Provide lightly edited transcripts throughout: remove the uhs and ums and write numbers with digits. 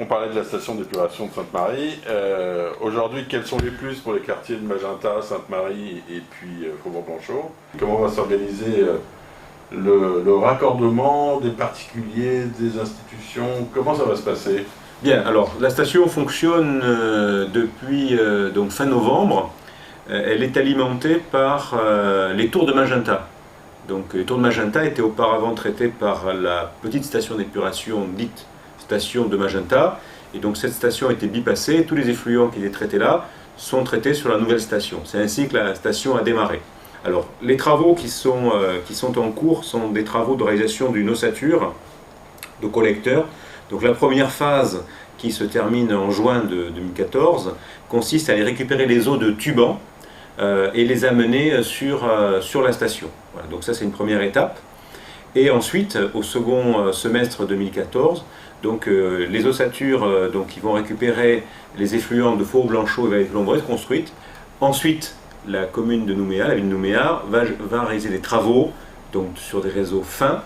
parlait de la station d'épuration de Sainte-Marie. Aujourd'hui, quels sont les plus pour les quartiers de Magenta, Sainte-Marie et puis Faubourg-Blanchot? Comment va s'organiser le raccordement des particuliers, des institutions? Comment ça va se passer? Bien, alors la station fonctionne depuis donc fin novembre. Elle est alimentée par les tours de Magenta. Donc les tours de Magenta étaient auparavant traités par la petite station d'épuration dite station de Magenta. Et donc cette station a été bypassée. Tous les effluents qui étaient traités là sont traités sur la nouvelle station. C'est ainsi que la station a démarré. Alors les travaux qui sont en cours sont des travaux de réalisation d'une ossature de collecteurs. Donc la première phase, qui se termine en juin de 2014, consiste à aller récupérer les eaux de Tuban et les amener sur la station. Voilà, donc ça c'est une première étape. Et ensuite, au second semestre 2014, donc, les ossatures qui vont récupérer les effluents de Faubourg-Blanchot et Vallée-Colombe vont être construites. Ensuite, la commune de Nouméa, la ville de Nouméa, va réaliser des travaux donc, sur des réseaux fins,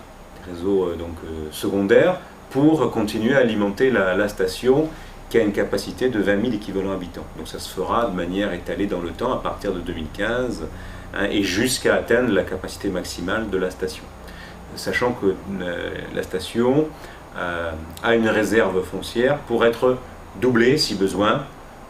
des réseaux secondaires, pour continuer à alimenter la station qui a une capacité de 20 000 équivalents habitants. Donc ça se fera de manière étalée dans le temps à partir de 2015 et jusqu'à atteindre la capacité maximale de la station. Sachant que la station a une réserve foncière pour être doublée si besoin,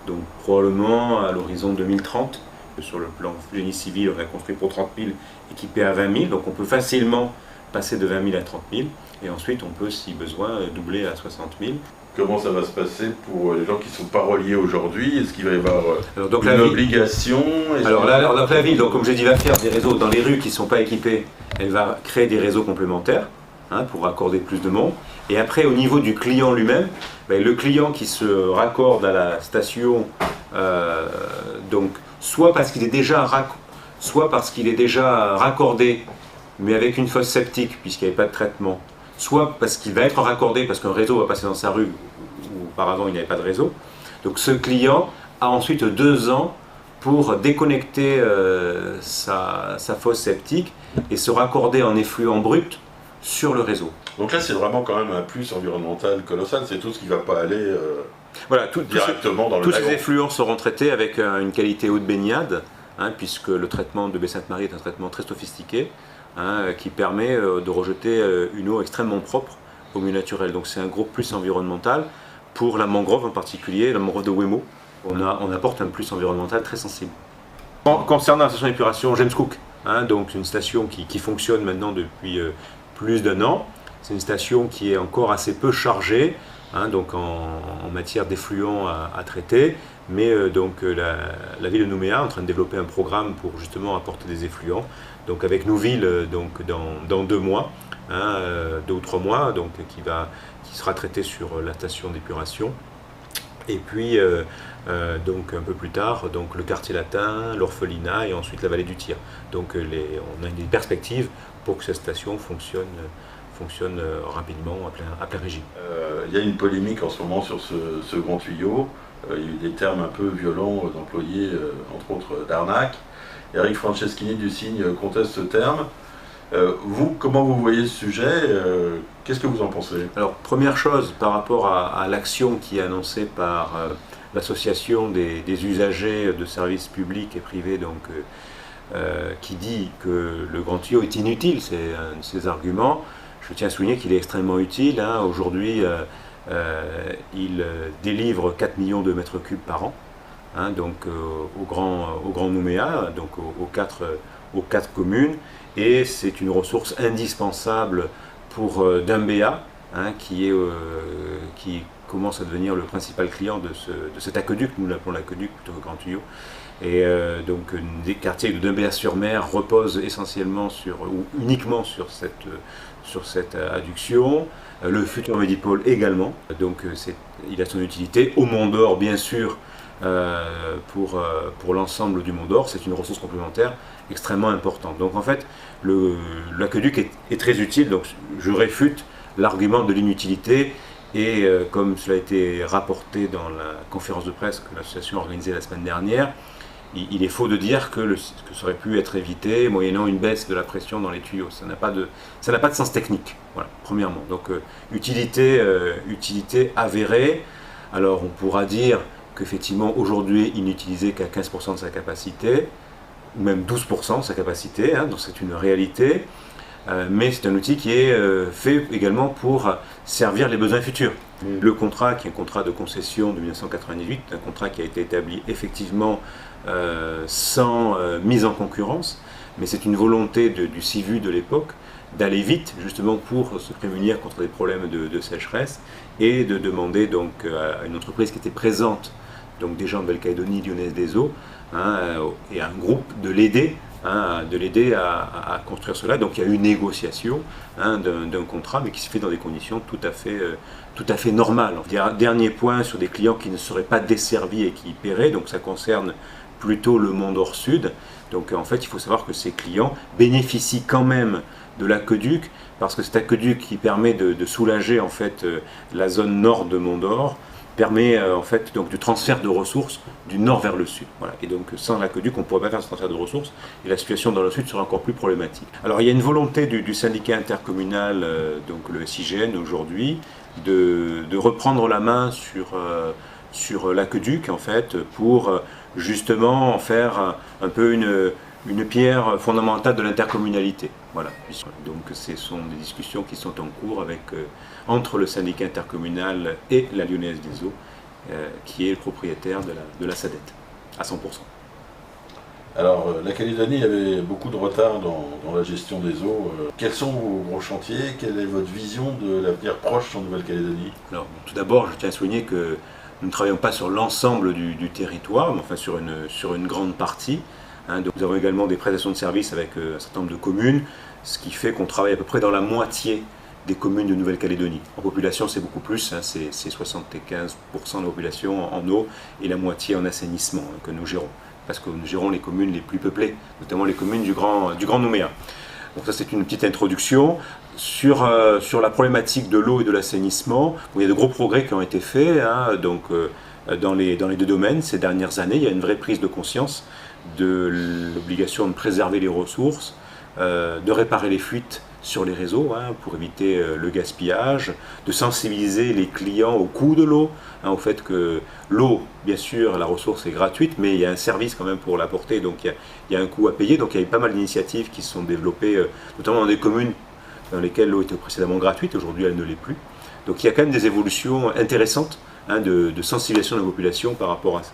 donc probablement à l'horizon 2030. Sur le plan génie civil, on a construit pour 30 000, équipé à 20 000, donc on peut facilement passer de 20 000 à 30 000, et ensuite on peut, si besoin, doubler à 60 000. Comment ça va se passer pour les gens qui ne sont pas reliés aujourd'hui? Est-ce qu'il va y avoir donc une obligation? Alors la ville, donc, comme j'ai dit, va faire des réseaux dans les rues qui ne sont pas équipés. Elle va créer des réseaux complémentaires pour raccorder plus de monde. Et après, au niveau du client lui-même, le client qui se raccorde à la station, donc, soit parce qu'il est déjà raccordé, mais avec une fosse septique, puisqu'il n'y avait pas de traitement, soit parce qu'il va être raccordé parce qu'un réseau va passer dans sa rue où auparavant il n'y avait pas de réseau. Donc ce client a ensuite 2 ans pour déconnecter sa fosse septique et se raccorder en effluent brut sur le réseau. Donc là c'est vraiment quand même un plus environnemental colossal, c'est tout ce qui ne va pas aller voilà, directement dans le tous lagon. ces effluents seront traités avec une qualité haute baignade, puisque le traitement de Baie-Sainte-Marie est un traitement très sophistiqué. Qui permet de rejeter une eau extrêmement propre au milieu naturel. Donc c'est un gros plus environnemental. Pour la mangrove en particulier, la mangrove de Wemo, on apporte un plus environnemental très sensible. Concernant la station d'épuration James Cook, donc une station qui fonctionne maintenant depuis plus d'1 an, c'est une station qui est encore assez peu chargée, donc en matière d'effluents à traiter, mais la ville de Nouméa est en train de développer un programme pour justement apporter des effluents. Donc avec Nouville, dans 2 mois, 2 ou 3 mois, donc qui sera traité sur la station d'épuration. Et puis donc un peu plus tard, donc le quartier latin, l'orphelinat et ensuite la vallée du Tir. Donc on a des perspectives pour que cette station fonctionne rapidement à plein régime. Il y a une polémique en ce moment sur ce grand tuyau. Il y a eu des termes un peu violents d'employés, entre autres d'arnaque. Eric Franceschini du Cygne conteste ce terme. Vous, comment vous voyez ce sujet? Qu'est-ce que vous en pensez? Alors, première chose, par rapport à l'action qui est annoncée par l'association des usagers de services publics et privés, qui dit que le grand tuyau est inutile, c'est un de ses arguments. Je tiens à souligner qu'il est extrêmement utile. Aujourd'hui, il délivre 4 millions de mètres cubes par an. Au Grand Nouméa, donc aux 4 communes, et c'est une ressource indispensable pour Dumbéa, qui commence à devenir le principal client de cet aqueduc, nous l'appelons l'aqueduc plutôt que Grand Tuyau. Et des quartiers de Dumbéa-sur-Mer reposent essentiellement ou uniquement sur cette adduction. Le futur Medipôle également, donc il a son utilité. Au Mont d'Or, bien sûr, pour l'ensemble du Mont d'Or, c'est une ressource complémentaire extrêmement importante. Donc en fait, l'aqueduc est très utile, donc je réfute l'argument de l'inutilité, et comme cela a été rapporté dans la conférence de presse que l'association a organisée la semaine dernière, il est faux de dire que ça aurait pu être évité moyennant une baisse de la pression dans les tuyaux. Ça n'a pas de sens technique, voilà, premièrement. Donc utilité avérée. Alors on pourra dire qu'effectivement aujourd'hui il n'utilisait qu'à 15% de sa capacité, ou même 12% de sa capacité, donc c'est une réalité. Mais c'est un outil qui est fait également pour servir les besoins futurs. Le contrat, qui est un contrat de concession de 1998, un contrat qui a été établi effectivement sans mise en concurrence, mais c'est une volonté du CIVU de l'époque d'aller vite justement pour se prémunir contre des problèmes de sécheresse et de demander donc à une entreprise qui était présente donc déjà en Nouvelle-Calédonie, Lyonnaise des Eaux, et à un groupe de l'aider à construire cela. Donc il y a eu une négociation d'un contrat, mais qui se fait dans des conditions tout à fait normales. Dernier point sur des clients qui ne seraient pas desservis et qui y paieraient, donc ça concerne plutôt le Mont-d'Or-Sud. Donc en fait il faut savoir que ces clients bénéficient quand même de l'aqueduc, parce que cet aqueduc qui permet de soulager en fait la zone nord de Mont-d'Or, permet en fait donc du transfert de ressources du nord vers le sud. Voilà. Et donc sans l'aqueduc, on ne pourrait pas faire ce transfert de ressources et la situation dans le sud sera encore plus problématique. Alors il y a une volonté du syndicat intercommunal, donc le SIGN aujourd'hui, de reprendre la main sur l'aqueduc en fait pour justement en faire un peu une pierre fondamentale de l'intercommunalité. Voilà. Donc ce sont des discussions qui sont en cours entre le syndicat intercommunal et la Lyonnaise des Eaux, qui est le propriétaire de la SADET, à 100%. Alors, la Calédonie avait beaucoup de retard dans la gestion des eaux. Quels sont vos gros chantiers? Quelle est votre vision de l'avenir proche en Nouvelle-Calédonie? Alors, tout d'abord, je tiens à souligner que nous ne travaillons pas sur l'ensemble du territoire, mais enfin sur une grande partie. Donc nous avons également des prestations de services avec un certain nombre de communes, ce qui fait qu'on travaille à peu près dans la moitié des communes de Nouvelle-Calédonie. En population, c'est beaucoup plus, c'est 75% de la population en eau et la moitié en assainissement que nous gérons, parce que nous gérons les communes les plus peuplées, notamment les communes du Grand Nouméa. Donc ça, c'est une petite introduction. Sur la problématique de l'eau et de l'assainissement, il y a de gros progrès qui ont été faits dans les deux domaines ces dernières années. Il y a une vraie prise de conscience de l'obligation de préserver les ressources, de réparer les fuites sur les réseaux pour éviter le gaspillage, de sensibiliser les clients au coût de l'eau, au fait que l'eau, bien sûr, la ressource est gratuite, mais il y a un service quand même pour l'apporter, donc il y a un coût à payer. Donc il y a eu pas mal d'initiatives qui se sont développées, notamment dans des communes dans lesquelles l'eau était précédemment gratuite, aujourd'hui elle ne l'est plus. Donc il y a quand même des évolutions intéressantes de sensibilisation de la population par rapport à ça.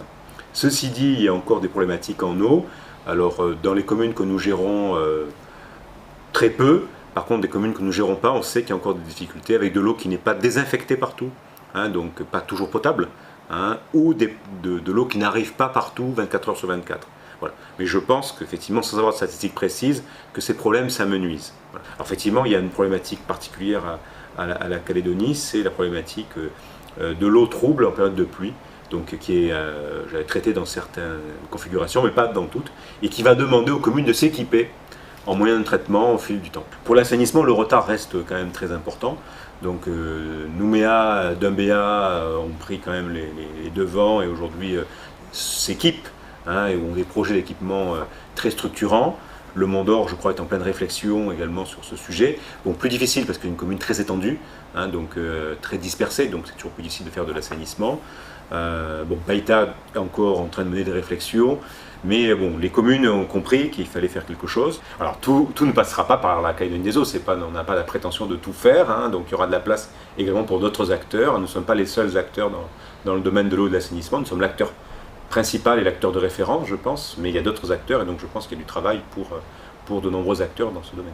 Ceci dit, il y a encore des problématiques en eau. Alors dans les communes que nous gérons, très peu. Par contre, des communes que nous ne gérons pas, on sait qu'il y a encore des difficultés avec de l'eau qui n'est pas désinfectée partout, donc pas toujours potable, ou de l'eau qui n'arrive pas partout 24 heures sur 24. Voilà. Mais je pense qu'effectivement, sans avoir de statistiques précises, que ces problèmes s'amenuisent. Voilà. Alors effectivement, il y a une problématique particulière à la Calédonie, c'est la problématique de l'eau trouble en période de pluie, donc qui est traitée dans certaines configurations, mais pas dans toutes, et qui va demander aux communes de s'équiper en moyens de traitement au fil du temps. Pour l'assainissement, le retard reste quand même très important. Donc Nouméa, Doumbéa ont pris quand même les devants et aujourd'hui s'équipent et ont des projets d'équipement très structurants. Le Mont-d'Or, je crois, est en pleine réflexion également sur ce sujet. Bon, plus difficile parce qu'une commune très étendue, donc très dispersée, donc c'est toujours plus difficile de faire de l'assainissement. Païta est encore en train de mener des réflexions. Mais bon, les communes ont compris qu'il fallait faire quelque chose. Alors tout ne passera pas par la Calédonie des Eaux, on n'a pas la prétention de tout faire, donc il y aura de la place également pour d'autres acteurs. Nous ne sommes pas les seuls acteurs dans le domaine de l'eau et de l'assainissement, nous sommes l'acteur principal et l'acteur de référence, je pense, mais il y a d'autres acteurs et donc je pense qu'il y a du travail pour de nombreux acteurs dans ce domaine.